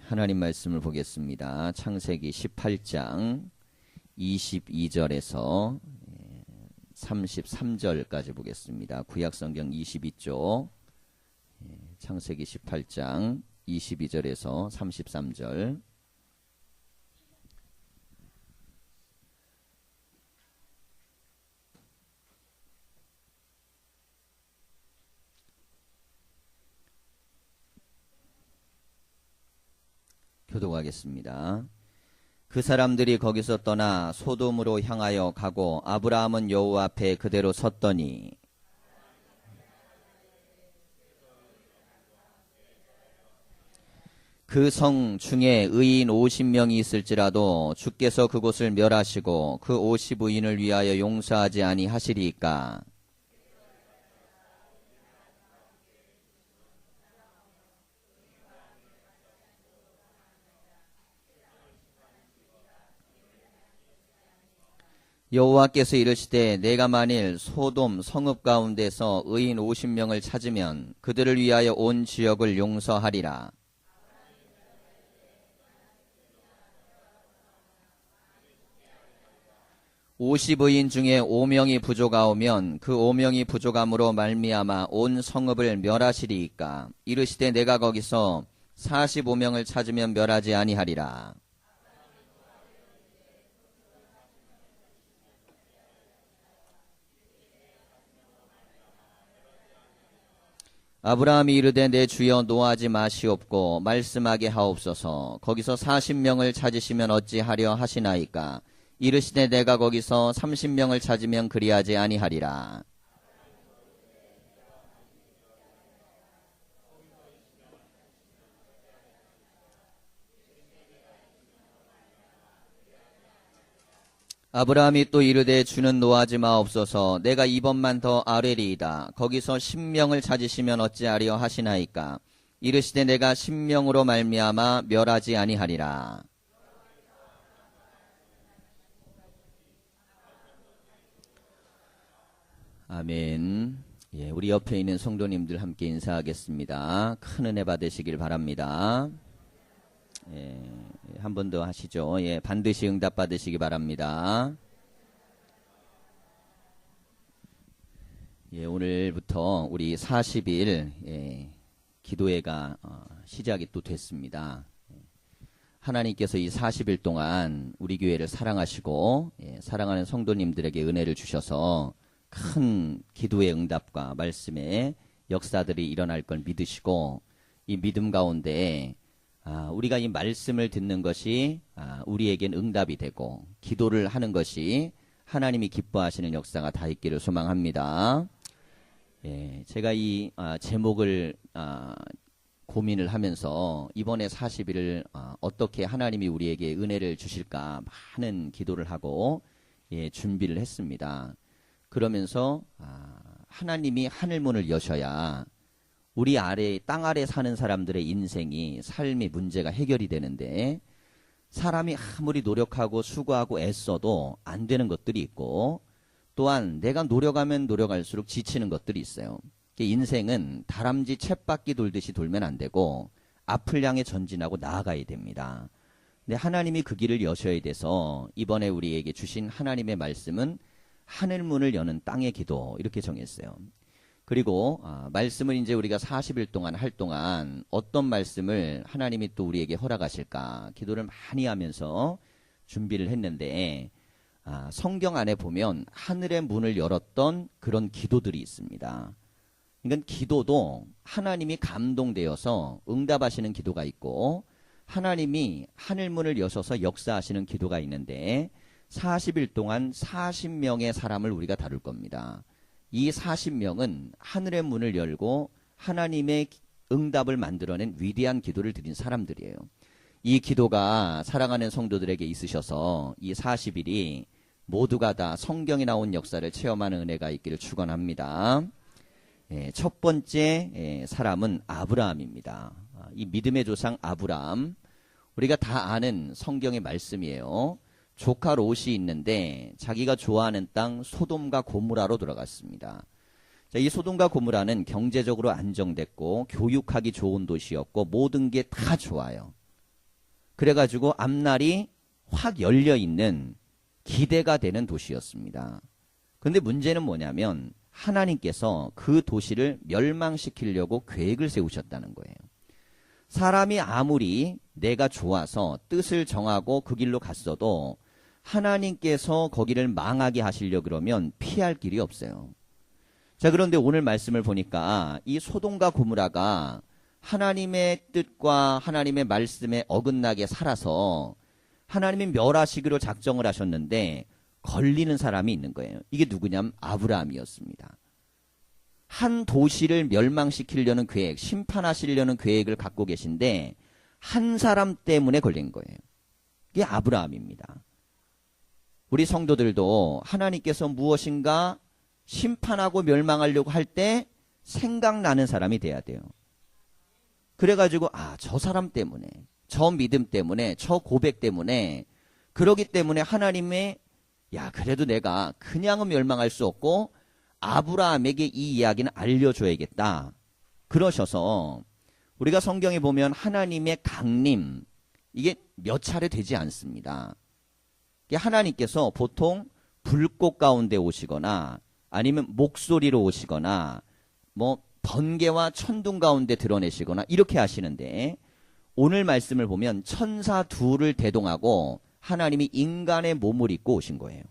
하나님 말씀을 보겠습니다. 창세기 18장 22절에서 33절까지 보겠습니다. 구약성경 22쪽 창세기 18장 22절에서 33절. 교독하겠습니다. 그 사람들이 거기서 떠나 소돔으로 향하여 가고 아브라함은 여호와 앞에 그대로 섰더니 그 성 중에 의인 50명이 있을지라도 주께서 그곳을 멸하시고 그 50의인을 위하여 용서하지 아니하시리이까. 여호와께서 이르시되 내가 만일 소돔 성읍 가운데서 의인 50명을 찾으면 그들을 위하여 온 지역을 용서하리라. (50의인) 중에 5명이 부족하오면 그 5명이 부족함으로 말미암아 온 성읍을 멸하시리이까. 이르시되 내가 거기서 45명을 찾으면 멸하지 아니하리라. 아브라함이 이르되 내 주여 노하지 마시옵고 말씀하게 하옵소서. 거기서 40명을 찾으시면 어찌하려 하시나이까. 이르시되 내가 거기서 30명을 찾으면 그리하지 아니하리라. 아브라함이 또 이르되 주는 노하지 마옵소서. 내가 이번만 더 아뢰리이다. 거기서 10명을 찾으시면 어찌하려 하시나이까. 이르시되 내가 10명으로 말미암아 멸하지 아니하리라. 아멘. 예, 우리 옆에 있는 성도님들 함께 인사하겠습니다. 큰 은혜 받으시길 바랍니다. 예, 한 번 더 하시죠. 예, 반드시 응답 받으시기 바랍니다. 예, 오늘부터 우리 40일 기도회가 시작이 또 됐습니다. 하나님께서 이 40일 동안 우리 교회를 사랑하시고 사랑하는 성도님들에게 은혜를 주셔서 큰 기도의 응답과 말씀의 역사들이 일어날 걸 믿으시고 이 믿음 가운데 우리가 이 말씀을 듣는 것이 우리에겐 응답이 되고 기도를 하는 것이 하나님이 기뻐하시는 역사가 다 있기를 소망합니다. 예, 제가 이 제목을 고민을 하면서 이번에 40일을 어떻게 하나님이 우리에게 은혜를 주실까 많은 기도를 하고 준비를 했습니다. 그러면서 하나님이 하늘문을 여셔야 우리 아래 땅 아래 사는 사람들의 인생이 삶의 문제가 해결이 되는데 사람이 아무리 노력하고 수고하고 애써도 안 되는 것들이 있고 또한 내가 노력하면 노력할수록 지치는 것들이 있어요. 인생은 다람쥐 쳇바퀴 돌듯이 돌면 안 되고 앞을 향해 전진하고 나아가야 됩니다. 근데 하나님이 그 길을 여셔야 돼서 이번에 우리에게 주신 하나님의 말씀은 하늘문을 여는 땅의 기도 이렇게 정했어요. 그리고 말씀을 이제 우리가 40일 동안 할 동안 어떤 말씀을 하나님이 또 우리에게 허락하실까 기도를 많이 하면서 준비를 했는데 성경 안에 보면 하늘의 문을 열었던 그런 기도들이 있습니다. 그러니까 기도도 하나님이 감동되어서 응답하시는 기도가 있고 하나님이 하늘문을 여셔서 역사하시는 기도가 있는데 40일 동안 40명의 사람을 우리가 다룰 겁니다. 이 40명은 하늘의 문을 열고 하나님의 응답을 만들어낸 위대한 기도를 드린 사람들이에요. 이 기도가 사랑하는 성도들에게 있으셔서 이 40일이 모두가 다 성경에 나온 역사를 체험하는 은혜가 있기를 축원합니다. 첫 번째 사람은 아브라함입니다. 이 믿음의 조상 아브라함, 우리가 다 아는 성경의 말씀이에요. 조카 롯이 있는데 자기가 좋아하는 땅 소돔과 고모라로 들어갔습니다. 자, 이 소돔과 고모라는 경제적으로 안정됐고 교육하기 좋은 도시였고 모든 게 다 좋아요. 그래가지고 앞날이 확 열려있는 기대가 되는 도시였습니다. 근데 문제는 뭐냐면 하나님께서 그 도시를 멸망시키려고 계획을 세우셨다는 거예요. 사람이 아무리 내가 좋아서 뜻을 정하고 그 길로 갔어도 하나님께서 거기를 망하게 하시려 그러면 피할 길이 없어요. 자, 그런데 오늘 말씀을 보니까 이 소돔과 고무라가 하나님의 뜻과 하나님의 말씀에 어긋나게 살아서 하나님이 멸하시기로 작정을 하셨는데 걸리는 사람이 있는 거예요. 이게 누구냐면 아브라함이었습니다. 한 도시를 멸망시키려는 계획, 심판하시려는 계획을 갖고 계신데 한 사람 때문에 걸린 거예요. 이게 아브라함입니다. 우리 성도들도 하나님께서 무엇인가 심판하고 멸망하려고 할 때 생각나는 사람이 돼야 돼요. 그래가지고 저 사람 때문에, 저 믿음 때문에, 저 고백 때문에, 그러기 때문에 하나님의 그래도 내가 그냥은 멸망할 수 없고 아브라함에게 이 이야기는 알려줘야겠다. 그러셔서 우리가 성경에 보면 하나님의 강림, 이게 몇 차례 되지 않습니다. 하나님께서 보통 불꽃 가운데 오시거나 아니면 목소리로 오시거나 뭐 번개와 천둥 가운데 드러내시거나 이렇게 하시는데 오늘 말씀을 보면 천사 둘을 대동하고 하나님이 인간의 몸을 입고 오신 거예요.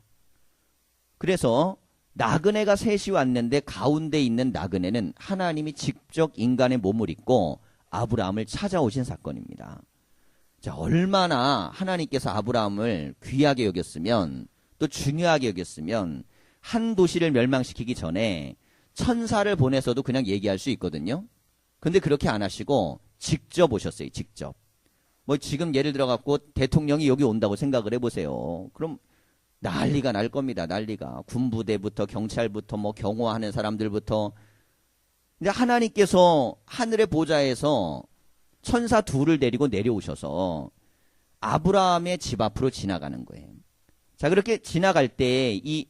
그래서 나그네가 셋이 왔는데 가운데 있는 나그네는 하나님이 직접 인간의 몸을 입고 아브라함을 찾아오신 사건입니다. 자, 얼마나 하나님께서 아브라함을 귀하게 여겼으면 또 중요하게 여겼으면 한 도시를 멸망시키기 전에 천사를 보내서도 그냥 얘기할 수 있거든요. 근데 그렇게 안 하시고 직접 오셨어요. 직접. 뭐 지금 예를 들어 갖고 대통령이 여기 온다고 생각을 해보세요. 그럼 난리가 날 겁니다. 난리가. 군부대부터 경찰부터 뭐 경호하는 사람들부터. 근데 하나님께서 하늘의 보좌에서 천사 둘을 데리고 내려오셔서 아브라함의 집 앞으로 지나가는 거예요. 자, 그렇게 지나갈 때 이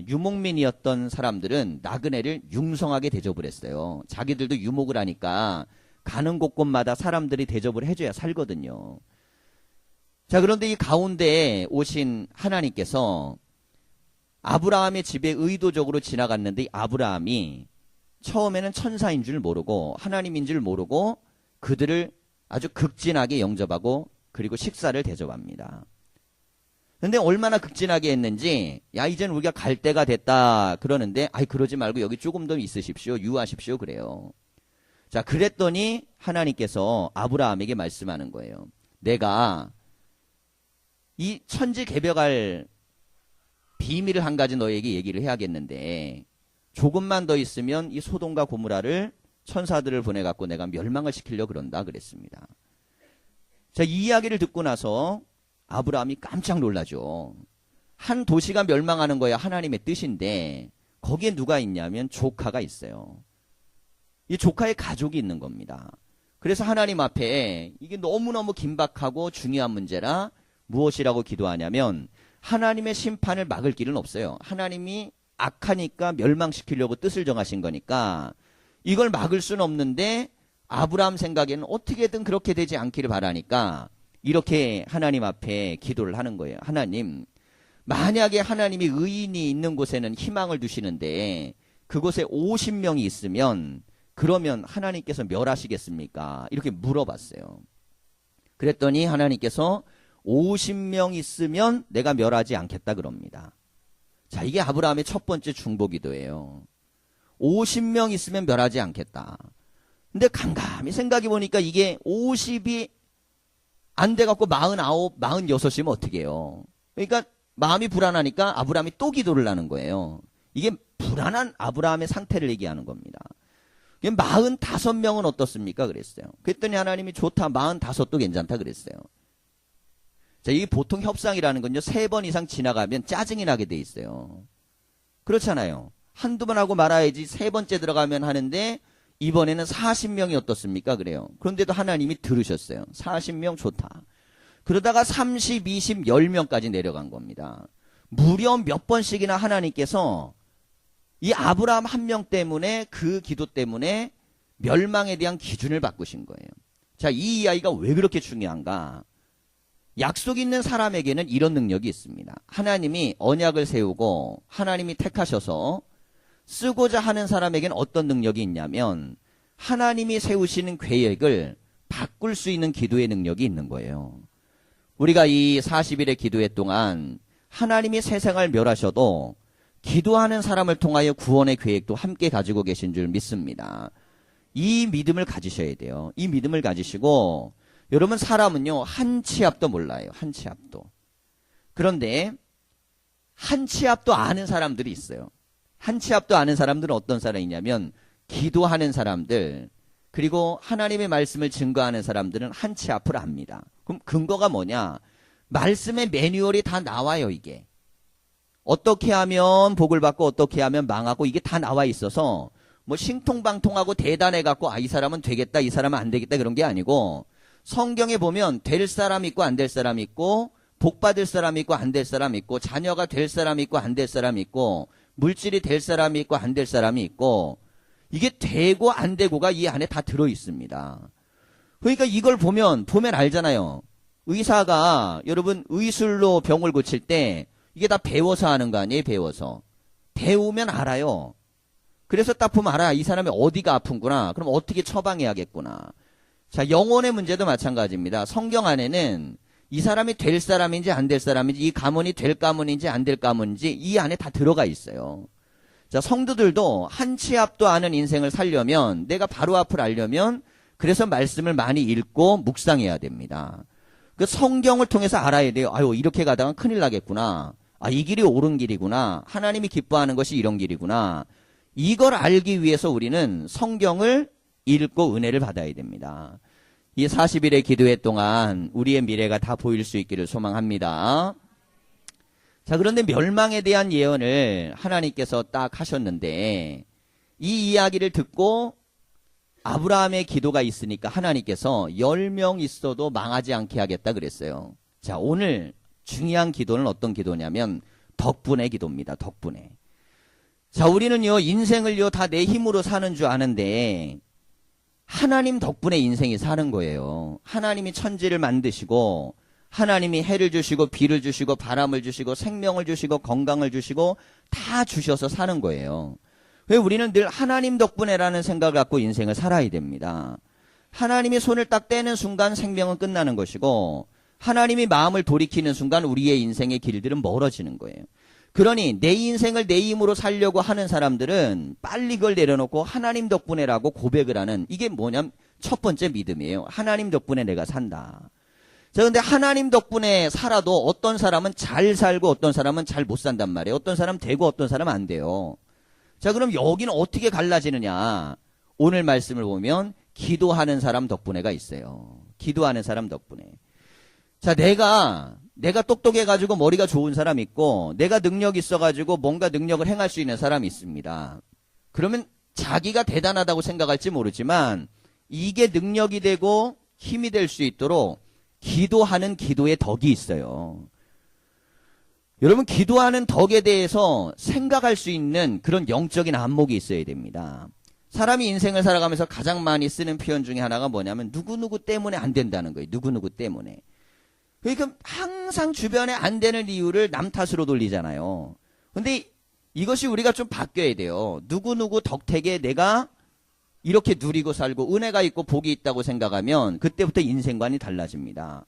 유목민이었던 사람들은 나그네를 융성하게 대접을 했어요. 자기들도 유목을 하니까 가는 곳곳마다 사람들이 대접을 해줘야 살거든요. 자, 그런데 이 가운데에 오신 하나님께서 아브라함의 집에 의도적으로 지나갔는데 아브라함이 처음에는 천사인 줄 모르고 하나님인 줄 모르고 그들을 아주 극진하게 영접하고 그리고 식사를 대접합니다. 근데 얼마나 극진하게 했는지 이젠 우리가 갈 때가 됐다 그러는데 그러지 말고 여기 조금 더 있으십시오. 유하십시오. 그래요. 자, 그랬더니 하나님께서 아브라함에게 말씀하는 거예요. 내가 이 천지개벽할 비밀을 한 가지 너에게 얘기를 해야겠는데 조금만 더 있으면 이 소돔과 고무라를 천사들을 보내갖고 내가 멸망을 시키려고 그런다 그랬습니다. 자, 이 이야기를 듣고 나서 아브라함이 깜짝 놀라죠. 한 도시가 멸망하는 거야 하나님의 뜻인데 거기에 누가 있냐면 조카가 있어요. 이 조카의 가족이 있는 겁니다. 그래서 하나님 앞에 이게 너무너무 긴박하고 중요한 문제라 무엇이라고 기도하냐면 하나님의 심판을 막을 길은 없어요. 하나님이 악하니까 멸망시키려고 뜻을 정하신 거니까 이걸 막을 수는 없는데 아브라함 생각에는 어떻게든 그렇게 되지 않기를 바라니까 이렇게 하나님 앞에 기도를 하는 거예요. 하나님, 만약에 하나님이 의인이 있는 곳에는 희망을 두시는데 그곳에 50명이 있으면 그러면 하나님께서 멸하시겠습니까? 이렇게 물어봤어요. 그랬더니 하나님께서 50명 있으면 내가 멸하지 않겠다 그럽니다. 자, 이게 아브라함의 첫 번째 중보기도예요. 50명 있으면 멸하지 않겠다. 근데 감감히 생각해 보니까 이게 50이 안 돼갖고 49, 46이면 어떻게 해요? 그러니까 마음이 불안하니까 아브라함이 또 기도를 하는 거예요. 이게 불안한 아브라함의 상태를 얘기하는 겁니다. 45명은 어떻습니까? 그랬어요. 그랬더니 하나님이 좋다. 45도 괜찮다 그랬어요. 자, 이게 보통 협상이라는 건요. 3번 이상 지나가면 짜증이 나게 돼 있어요. 그렇잖아요. 한두 번 하고 말아야지 3번째 들어가면 하는데 이번에는 40명이 어떻습니까? 그래요. 그런데도 하나님이 들으셨어요. 40명 좋다. 그러다가 30, 20, 10명까지 내려간 겁니다. 무려 몇 번씩이나 하나님께서 이 아브라함 한 명 때문에 그 기도 때문에 멸망에 대한 기준을 바꾸신 거예요. 자, 이 이야기가 왜 그렇게 중요한가? 약속 있는 사람에게는 이런 능력이 있습니다. 하나님이 언약을 세우고 하나님이 택하셔서 쓰고자 하는 사람에게는 어떤 능력이 있냐면 하나님이 세우시는 계획을 바꿀 수 있는 기도의 능력이 있는 거예요. 우리가 이 40일의 기도회 동안 하나님이 세상을 멸하셔도 기도하는 사람을 통하여 구원의 계획도 함께 가지고 계신 줄 믿습니다. 이 믿음을 가지셔야 돼요. 이 믿음을 가지시고 여러분 사람은요 한 치 앞도 몰라요. 한 치 앞도. 그런데 한 치 앞도 아는 사람들이 있어요. 한 치 앞도 아는 사람들은 어떤 사람이냐면 기도하는 사람들 그리고 하나님의 말씀을 증거하는 사람들은 한 치 앞을 압니다. 그럼 근거가 뭐냐? 말씀의 매뉴얼이 다 나와요. 이게. 어떻게 하면 복을 받고 어떻게 하면 망하고 이게 다 나와 있어서 뭐 신통방통하고 대단해갖고 이 사람은 되겠다 이 사람은 안 되겠다 그런 게 아니고 성경에 보면 될 사람 있고 안 될 사람 있고 복 받을 사람 있고 안 될 사람 있고 자녀가 될 사람 있고 안 될 사람 있고 물질이 될 사람이 있고 안 될 사람이 있고 이게 되고 안 되고가 이 안에 다 들어 있습니다. 그러니까 이걸 보면 알잖아요. 의사가 여러분 의술로 병을 고칠 때 이게 다 배워서 하는 거 아니에요? 배우면 알아요. 그래서 딱 보면 알아. 이 사람이 어디가 아픈구나. 그럼 어떻게 처방해야겠구나. 자, 영혼의 문제도 마찬가지입니다. 성경 안에는 이 사람이 될 사람인지 안 될 사람인지 이 가문이 될 가문인지 안 될 가문인지 이 안에 다 들어가 있어요. 자, 성도들도 한 치 앞도 아는 인생을 살려면 내가 바로 앞을 알려면 그래서 말씀을 많이 읽고 묵상해야 됩니다. 그 성경을 통해서 알아야 돼요. 아유, 이렇게 가다가 큰일 나겠구나. 이 길이 옳은 길이구나. 하나님이 기뻐하는 것이 이런 길이구나. 이걸 알기 위해서 우리는 성경을 읽고 은혜를 받아야 됩니다. 이 40일의 기도회 동안 우리의 미래가 다 보일 수 있기를 소망합니다. 자, 그런데 멸망에 대한 예언을 하나님께서 딱 하셨는데 이 이야기를 듣고 아브라함의 기도가 있으니까 하나님께서 10명 있어도 망하지 않게 하겠다 그랬어요. 자, 오늘 중요한 기도는 어떤 기도냐면 덕분의 기도입니다. 덕분에. 자, 우리는요 인생을요 다 내 힘으로 사는 줄 아는데 하나님 덕분에 인생이 사는 거예요. 하나님이 천지를 만드시고 하나님이 해를 주시고 비를 주시고 바람을 주시고 생명을 주시고 건강을 주시고 다 주셔서 사는 거예요. 왜 우리는 늘 하나님 덕분에라는 생각을 갖고 인생을 살아야 됩니다. 하나님이 손을 딱 떼는 순간 생명은 끝나는 것이고 하나님이 마음을 돌이키는 순간 우리의 인생의 길들은 멀어지는 거예요. 그러니 내 인생을 내 힘으로 살려고 하는 사람들은 빨리 그걸 내려놓고 하나님 덕분에라고 고백을 하는 이게 뭐냐면 첫 번째 믿음이에요. 하나님 덕분에 내가 산다. 자, 근데 하나님 덕분에 살아도 어떤 사람은 잘 살고 어떤 사람은 잘 못 산단 말이에요. 어떤 사람은 되고 어떤 사람은 안 돼요. 자, 그럼 여기는 어떻게 갈라지느냐? 오늘 말씀을 보면 기도하는 사람 덕분에가 있어요. 기도하는 사람 덕분에. 자, 내가 똑똑해가지고 머리가 좋은 사람 있고 내가 능력 있어가지고 뭔가 능력을 행할 수 있는 사람이 있습니다. 그러면 자기가 대단하다고 생각할지 모르지만 이게 능력이 되고 힘이 될 수 있도록 기도하는 기도의 덕이 있어요. 여러분 기도하는 덕에 대해서 생각할 수 있는 그런 영적인 안목이 있어야 됩니다. 사람이 인생을 살아가면서 가장 많이 쓰는 표현 중에 하나가 뭐냐면 누구누구 때문에 안 된다는 거예요. 누구누구 때문에. 그러니까 항상 주변에 안 되는 이유를 남 탓으로 돌리잖아요. 근데 이것이 우리가 좀 바뀌어야 돼요. 누구누구 덕택에 내가 이렇게 누리고 살고 은혜가 있고 복이 있다고 생각하면 그때부터 인생관이 달라집니다.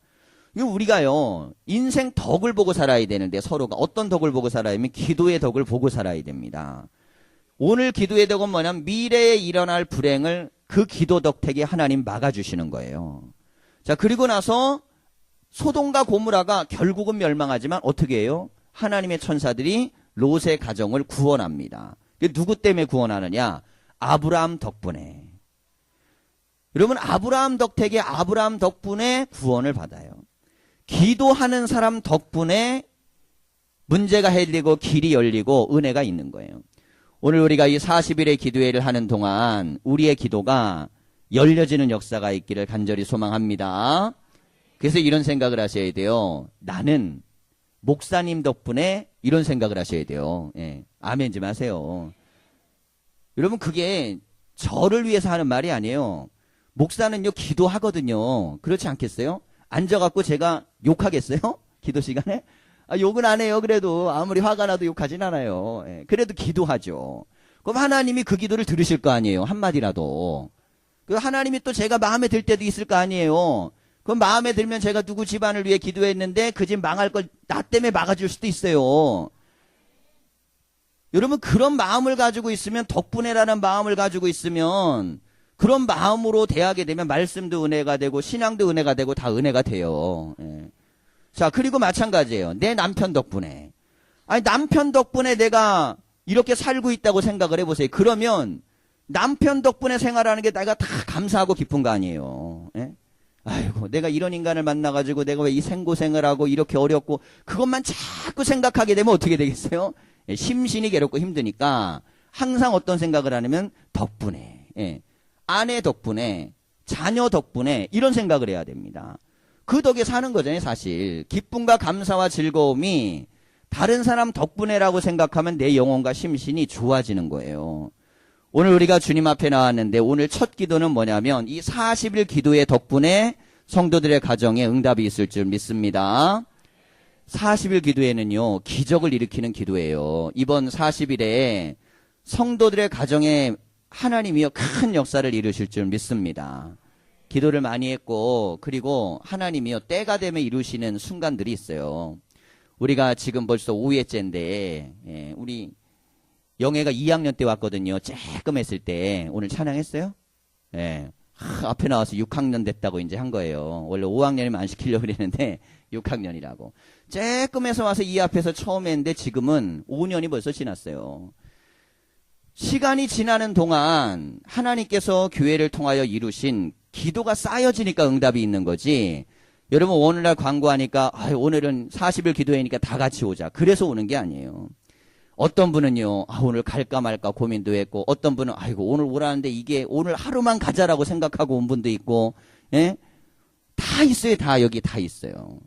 우리가요 인생 덕을 보고 살아야 되는데 서로가 어떤 덕을 보고 살아야 하면 기도의 덕을 보고 살아야 됩니다. 오늘 기도의 덕은 뭐냐면 미래에 일어날 불행을 그 기도 덕택에 하나님 막아주시는 거예요. 자, 그리고 나서 소돔과 고모라가 결국은 멸망하지만 어떻게 해요? 하나님의 천사들이 롯의 가정을 구원합니다. 누구 때문에 구원하느냐? 아브라함 덕분에. 여러분 아브라함 덕택에 아브라함 덕분에 구원을 받아요. 기도하는 사람 덕분에 문제가 해결되고 길이 열리고 은혜가 있는 거예요. 오늘 우리가 이 40일의 기도회를 하는 동안 우리의 기도가 열려지는 역사가 있기를 간절히 소망합니다. 그래서 이런 생각을 하셔야 돼요. 나는 목사님 덕분에 이런 생각을 하셔야 돼요. 예. 아멘 좀 하세요. 여러분 그게 저를 위해서 하는 말이 아니에요. 목사는요 기도하거든요. 그렇지 않겠어요? 앉아갖고 제가 욕하겠어요? 기도 시간에? 욕은 안 해요. 그래도 아무리 화가 나도 욕하진 않아요. 예, 그래도 기도하죠. 그럼 하나님이 그 기도를 들으실 거 아니에요. 한마디라도. 그 하나님이 또 제가 마음에 들 때도 있을 거 아니에요. 그럼 마음에 들면 제가 누구 집안을 위해 기도했는데 그 집 망할 걸 나 때문에 막아줄 수도 있어요. 여러분 그런 마음을 가지고 있으면 덕분에라는 마음을 가지고 있으면 그런 마음으로 대하게 되면 말씀도 은혜가 되고 신앙도 은혜가 되고 다 은혜가 돼요. 예. 자, 그리고 마찬가지예요. 내 남편 덕분에. 아니, 남편 덕분에 내가 이렇게 살고 있다고 생각을 해보세요. 그러면 남편 덕분에 생활하는 게 내가 다 감사하고 기쁜 거 아니에요. 예? 아이고, 내가 이런 인간을 만나가지고 내가 왜 이 생고생을 하고 이렇게 어렵고 그것만 자꾸 생각하게 되면 어떻게 되겠어요? 예, 심신이 괴롭고 힘드니까 항상 어떤 생각을 하냐면 덕분에, 예, 아내 덕분에, 자녀 덕분에 이런 생각을 해야 됩니다. 그 덕에 사는 거잖아요, 사실. 기쁨과 감사와 즐거움이 다른 사람 덕분에라고 생각하면 내 영혼과 심신이 좋아지는 거예요. 오늘 우리가 주님 앞에 나왔는데 오늘 첫 기도는 뭐냐면 이 40일 기도의 덕분에 성도들의 가정에 응답이 있을 줄 믿습니다. 40일 기도에는요, 기적을 일으키는 기도예요. 이번 40일에 성도들의 가정에 하나님이요, 큰 역사를 이루실 줄 믿습니다. 기도를 많이 했고, 그리고 하나님이요, 때가 되면 이루시는 순간들이 있어요. 우리가 지금 벌써 5회째인데, 예, 우리 영애가 2학년 때 왔거든요. 쬐끔 했을 때. 오늘 찬양했어요? 예. 앞에 나와서 6학년 됐다고 이제 한 거예요. 원래 5학년이면 안 시키려고 그랬는데, 6학년이라고. 쬐끔해서 와서 이 앞에서 처음 했는데, 지금은 5년이 벌써 지났어요. 시간이 지나는 동안 하나님께서 교회를 통하여 이루신 기도가 쌓여지니까 응답이 있는 거지. 여러분 오늘날 광고하니까 오늘은 40일 기도회니까 다 같이 오자. 그래서 오는 게 아니에요. 어떤 분은요, 오늘 갈까 말까 고민도 했고, 어떤 분은 아이고 오늘 오라는데 이게 오늘 하루만 가자라고 생각하고 온 분도 있고, 예? 다 있어요. 다 여기 다 있어요.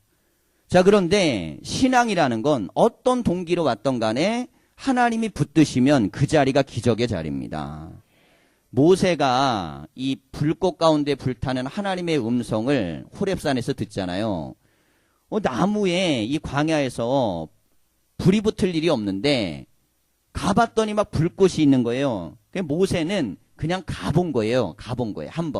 자, 그런데 신앙이라는 건 어떤 동기로 왔던 간에 하나님이 붙드시면 그 자리가 기적의 자리입니다. 모세가 이 불꽃 가운데 불타는 하나님의 음성을 호렙산에서 듣잖아요. 나무에 이 광야에서 불이 붙을 일이 없는데 가봤더니 막 불꽃이 있는 거예요. 모세는 그냥 가본 거예요. 가본 거예요. 한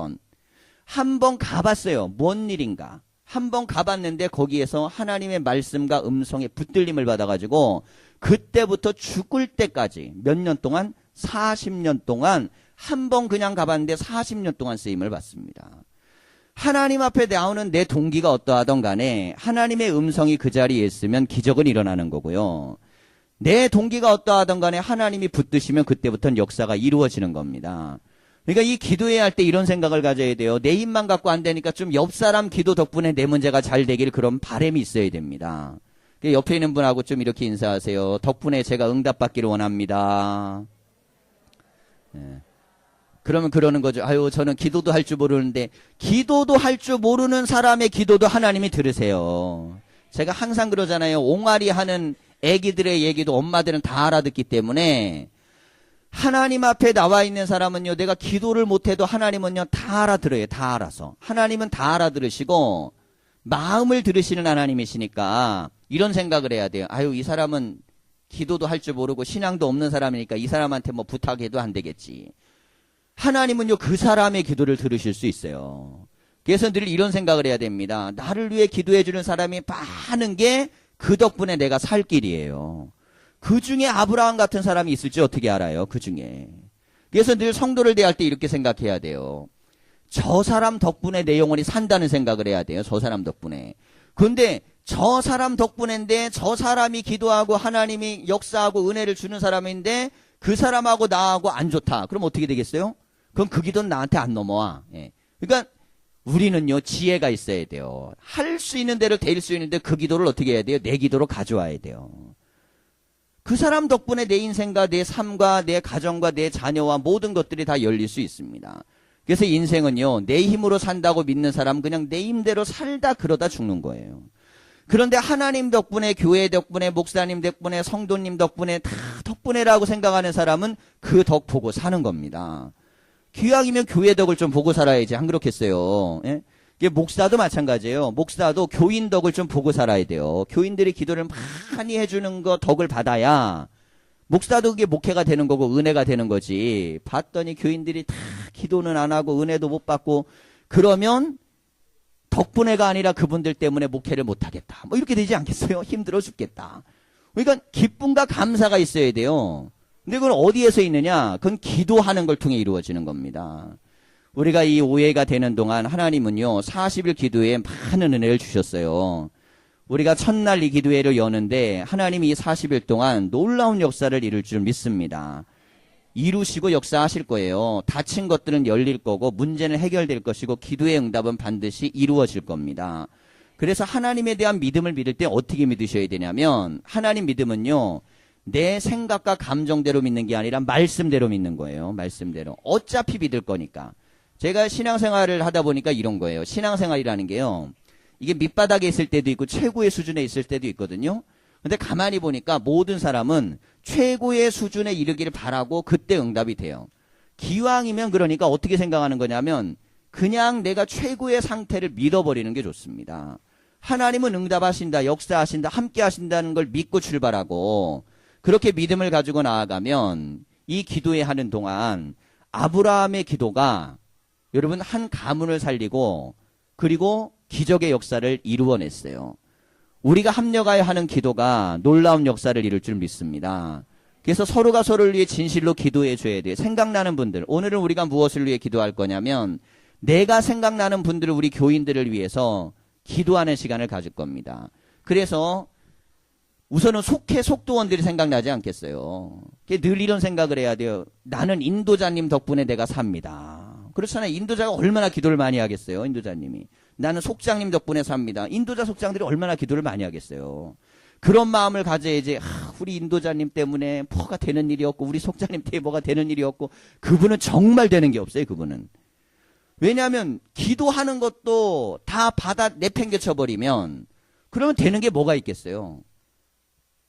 번 가봤어요. 뭔 일인가. 한 번 가봤는데 거기에서 하나님의 말씀과 음성에 붙들림을 받아가지고 그때부터 죽을 때까지 몇 년 동안 40년 동안 한 번 그냥 가봤는데 40년 동안 쓰임을 받습니다. 하나님 앞에 나오는 내 동기가 어떠하던 간에 하나님의 음성이 그 자리에 있으면 기적은 일어나는 거고요. 내 동기가 어떠하던 간에 하나님이 붙드시면 그때부터는 역사가 이루어지는 겁니다. 그러니까 이 기도해야 할 때 이런 생각을 가져야 돼요. 내 힘만 갖고 안 되니까 좀 옆 사람 기도 덕분에 내 문제가 잘 되길 그런 바람이 있어야 됩니다. 옆에 있는 분하고 좀 이렇게 인사하세요. 덕분에 제가 응답받기를 원합니다. 네. 그러면 그러는 거죠. 저는 기도도 할 줄 모르는데, 기도도 할 줄 모르는 사람의 기도도 하나님이 들으세요. 제가 항상 그러잖아요. 옹알이 하는 애기들의 얘기도 엄마들은 다 알아듣기 때문에 하나님 앞에 나와 있는 사람은요, 내가 기도를 못해도 하나님은요, 다 알아들어요. 다 알아서. 하나님은 다 알아들으시고 마음을 들으시는 하나님이시니까 이런 생각을 해야 돼요. 이 사람은 기도도 할 줄 모르고 신앙도 없는 사람이니까 이 사람한테 뭐 부탁해도 안 되겠지. 하나님은요, 그 사람의 기도를 들으실 수 있어요. 그래서 늘 이런 생각을 해야 됩니다. 나를 위해 기도해 주는 사람이 많은 게 그 덕분에 내가 살 길이에요. 그 중에 아브라함 같은 사람이 있을지 어떻게 알아요? 그 중에. 그래서 늘 성도를 대할 때 이렇게 생각해야 돼요. 저 사람 덕분에 내 영혼이 산다는 생각을 해야 돼요. 저 사람 덕분에. 근데 저 사람 덕분인데 저 사람이 기도하고 하나님이 역사하고 은혜를 주는 사람인데 그 사람하고 나하고 안 좋다. 그럼 어떻게 되겠어요? 그럼 그 기도는 나한테 안 넘어와. 예. 그러니까 우리는요, 지혜가 있어야 돼요. 할 수 있는 대로 될 수 있는데 그 기도를 어떻게 해야 돼요? 내 기도로 가져와야 돼요. 그 사람 덕분에 내 인생과 내 삶과 내 가정과 내 자녀와 모든 것들이 다 열릴 수 있습니다. 그래서 인생은요, 내 힘으로 산다고 믿는 사람은 그냥 내 힘대로 살다 그러다 죽는 거예요. 그런데 하나님 덕분에, 교회 덕분에, 목사님 덕분에, 성도님 덕분에, 다 덕분에라고 생각하는 사람은 그 덕 보고 사는 겁니다. 기왕이면 교회 덕을 좀 보고 살아야지. 안 그렇겠어요? 예? 이게 목사도 마찬가지예요. 목사도 교인 덕을 좀 보고 살아야 돼요. 교인들이 기도를 많이 해주는 거 덕을 받아야 목사도 그게 목회가 되는 거고 은혜가 되는 거지. 봤더니 교인들이 다 기도는 안 하고 은혜도 못 받고 그러면 덕분에가 아니라 그분들 때문에 목회를 못 하겠다. 뭐 이렇게 되지 않겠어요? 힘들어 죽겠다. 그러니까 기쁨과 감사가 있어야 돼요. 근데 그건 어디에서 있느냐? 그건 기도하는 걸 통해 이루어지는 겁니다. 우리가 이 오해가 되는 동안 하나님은요 40일 기도회에 많은 은혜를 주셨어요. 우리가 첫날 이 기도회를 여는데 하나님이 이 40일 동안 놀라운 역사를 이룰 줄 믿습니다. 이루시고 역사하실 거예요. 닫힌 것들은 열릴 거고 문제는 해결될 것이고 기도의 응답은 반드시 이루어질 겁니다. 그래서 하나님에 대한 믿음을 믿을 때 어떻게 믿으셔야 되냐면 하나님 믿음은요 내 생각과 감정대로 믿는 게 아니라 말씀대로 믿는 거예요. 말씀대로. 어차피 믿을 거니까. 제가 신앙생활을 하다 보니까 이런 거예요. 신앙생활이라는 게요. 이게 밑바닥에 있을 때도 있고 최고의 수준에 있을 때도 있거든요. 근데 가만히 보니까 모든 사람은 최고의 수준에 이르기를 바라고 그때 응답이 돼요. 기왕이면 그러니까 어떻게 생각하는 거냐면 그냥 내가 최고의 상태를 믿어버리는 게 좋습니다. 하나님은 응답하신다, 역사하신다, 함께 하신다는 걸 믿고 출발하고 그렇게 믿음을 가지고 나아가면 이 기도회 하는 동안 아브라함의 기도가 여러분 한 가문을 살리고 그리고 기적의 역사를 이루어냈어요. 우리가 합력하여 하는 기도가 놀라운 역사를 이룰 줄 믿습니다. 그래서 서로가 서로를 위해 진실로 기도해 줘야 돼요. 생각나는 분들, 오늘은 우리가 무엇을 위해 기도할 거냐면 내가 생각나는 분들을 우리 교인들을 위해서 기도하는 시간을 가질 겁니다. 그래서 우선은 속도원들이 생각나지 않겠어요. 늘 이런 생각을 해야 돼요. 나는 인도자님 덕분에 내가 삽니다. 그렇잖아요. 인도자가 얼마나 기도를 많이 하겠어요. 인도자님이. 나는 속장님 덕분에 삽니다. 인도자 속장들이 얼마나 기도를 많이 하겠어요. 그런 마음을 가져야지. 우리 인도자님 때문에 뭐가 되는 일이 없고 우리 속장님 때문에 뭐가 되는 일이 없고 그분은 정말 되는 게 없어요. 그분은. 왜냐하면 기도하는 것도 다 받아 내팽개쳐버리면 그러면 되는 게 뭐가 있겠어요.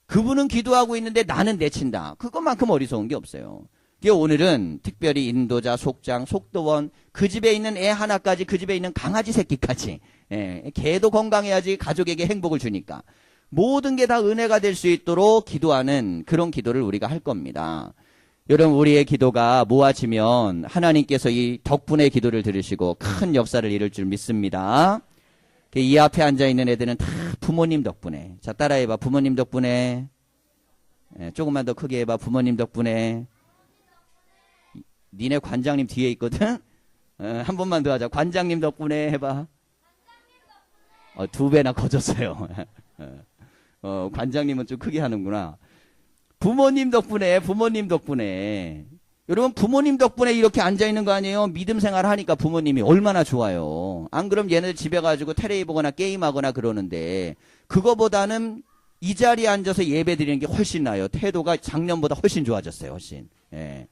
그분은 기도하고 있는데 나는 내친다. 그것만큼 어리석은 게 없어요. 오늘은 특별히 인도자, 속장, 속도원, 그 집에 있는 애 하나까지, 그 집에 있는 강아지 새끼까지, 개도 건강해야지 가족에게 행복을 주니까 모든 게 다 은혜가 될 수 있도록 기도하는 그런 기도를 우리가 할 겁니다. 여러분, 우리의 기도가 모아지면 하나님께서 이 덕분에 기도를 들으시고 큰 역사를 이룰 줄 믿습니다. 이 앞에 앉아있는 애들은 다 부모님 덕분에. 자, 따라해봐. 부모님 덕분에. 조금만 더 크게 해봐. 부모님 덕분에. 니네 관장님 뒤에 있거든? 한 번만 더 하자. 관장님 덕분에 해봐. 2배나 커졌어요. 관장님은 좀 크게 하는구나. 부모님 덕분에, 부모님 덕분에. 여러분, 부모님 덕분에 이렇게 앉아있는 거 아니에요? 믿음 생활 하니까 부모님이 얼마나 좋아요. 안 그럼 얘네들 집에 가지고 텔레비 보거나 게임하거나 그러는데, 그거보다는 이 자리에 앉아서 예배 드리는 게 훨씬 나아요. 태도가 작년보다 훨씬 좋아졌어요, 훨씬. 예.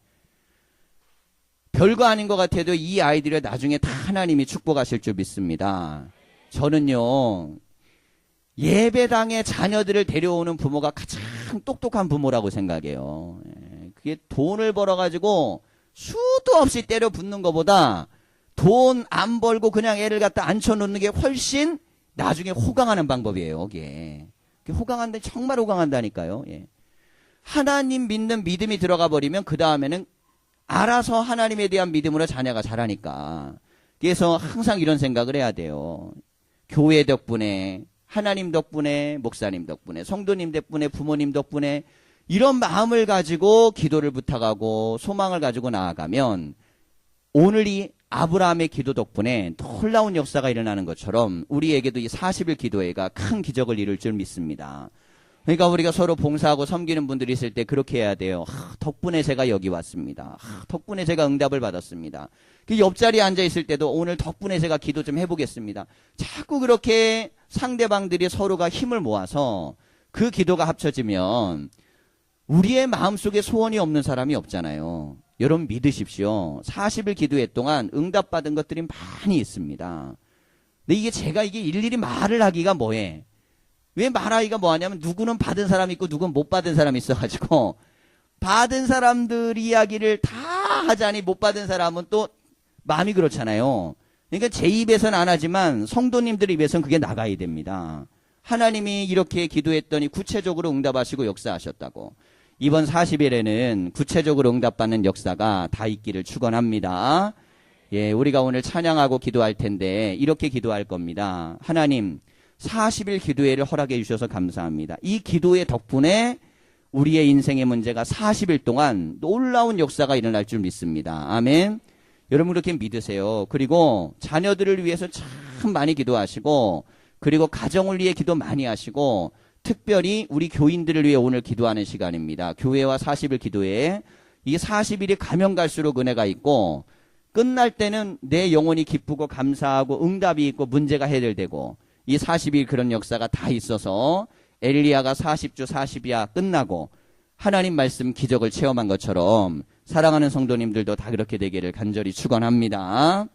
별거 아닌 것 같아도 이 아이들을 나중에 다 하나님이 축복하실 줄 믿습니다. 저는요, 예배당에 자녀들을 데려오는 부모가 가장 똑똑한 부모라고 생각해요. 그게 돈을 벌어가지고 수도 없이 때려 붓는 것보다 돈 안 벌고 그냥 애를 갖다 앉혀놓는 게 훨씬 나중에 호강하는 방법이에요. 이게 호강한데 정말 호강한다니까요. 예. 하나님 믿는 믿음이 들어가 버리면 그 다음에는 알아서 하나님에 대한 믿음으로 자녀가 자라니까. 그래서 항상 이런 생각을 해야 돼요. 교회 덕분에, 하나님 덕분에, 목사님 덕분에, 성도님 덕분에, 부모님 덕분에 이런 마음을 가지고 기도를 부탁하고 소망을 가지고 나아가면 오늘 이 아브라함의 기도 덕분에 놀라운 역사가 일어나는 것처럼 우리에게도 이 40일 기도회가 큰 기적을 이룰 줄 믿습니다. 그러니까 우리가 서로 봉사하고 섬기는 분들이 있을 때 그렇게 해야 돼요. 덕분에 제가 여기 왔습니다. 덕분에 제가 응답을 받았습니다. 그 옆자리에 앉아 있을 때도 오늘 덕분에 제가 기도 좀 해보겠습니다. 자꾸 그렇게 상대방들이 서로가 힘을 모아서 그 기도가 합쳐지면 우리의 마음속에 소원이 없는 사람이 없잖아요. 여러분 믿으십시오. 40일 기도회 동안 응답받은 것들이 많이 있습니다. 근데 이게 일일이 말을 하기가 뭐해. 왜 말하기가 뭐하냐면 누구는 받은 사람이 있고 누구는 못 받은 사람이 있어가지고 받은 사람들 이야기를 다 하자니 못 받은 사람은 또 마음이 그렇잖아요. 그러니까 제 입에서는 안 하지만 성도님들 입에서는 그게 나가야 됩니다. 하나님이 이렇게 기도했더니 구체적으로 응답하시고 역사하셨다고. 이번 40일에는 구체적으로 응답받는 역사가 다 있기를 축원합니다. 예, 우리가 오늘 찬양하고 기도할 텐데 이렇게 기도할 겁니다. 하나님, 40일 기도회를 허락해 주셔서 감사합니다. 이 기도의 덕분에 우리의 인생의 문제가 40일 동안 놀라운 역사가 일어날 줄 믿습니다. 아멘. 여러분 그렇게 믿으세요. 그리고 자녀들을 위해서 참 많이 기도하시고, 그리고 가정을 위해 기도 많이 하시고, 특별히 우리 교인들을 위해 오늘 기도하는 시간입니다. 교회와 40일 기도회에 이 40일이 가면 갈수록 은혜가 있고, 끝날 때는 내 영혼이 기쁘고 감사하고 응답이 있고 문제가 해결되고, 이 40일 그런 역사가 다 있어서 엘리야가 40주 40이야 끝나고 하나님 말씀 기적을 체험한 것처럼 사랑하는 성도님들도 다 그렇게 되기를 간절히 축원합니다.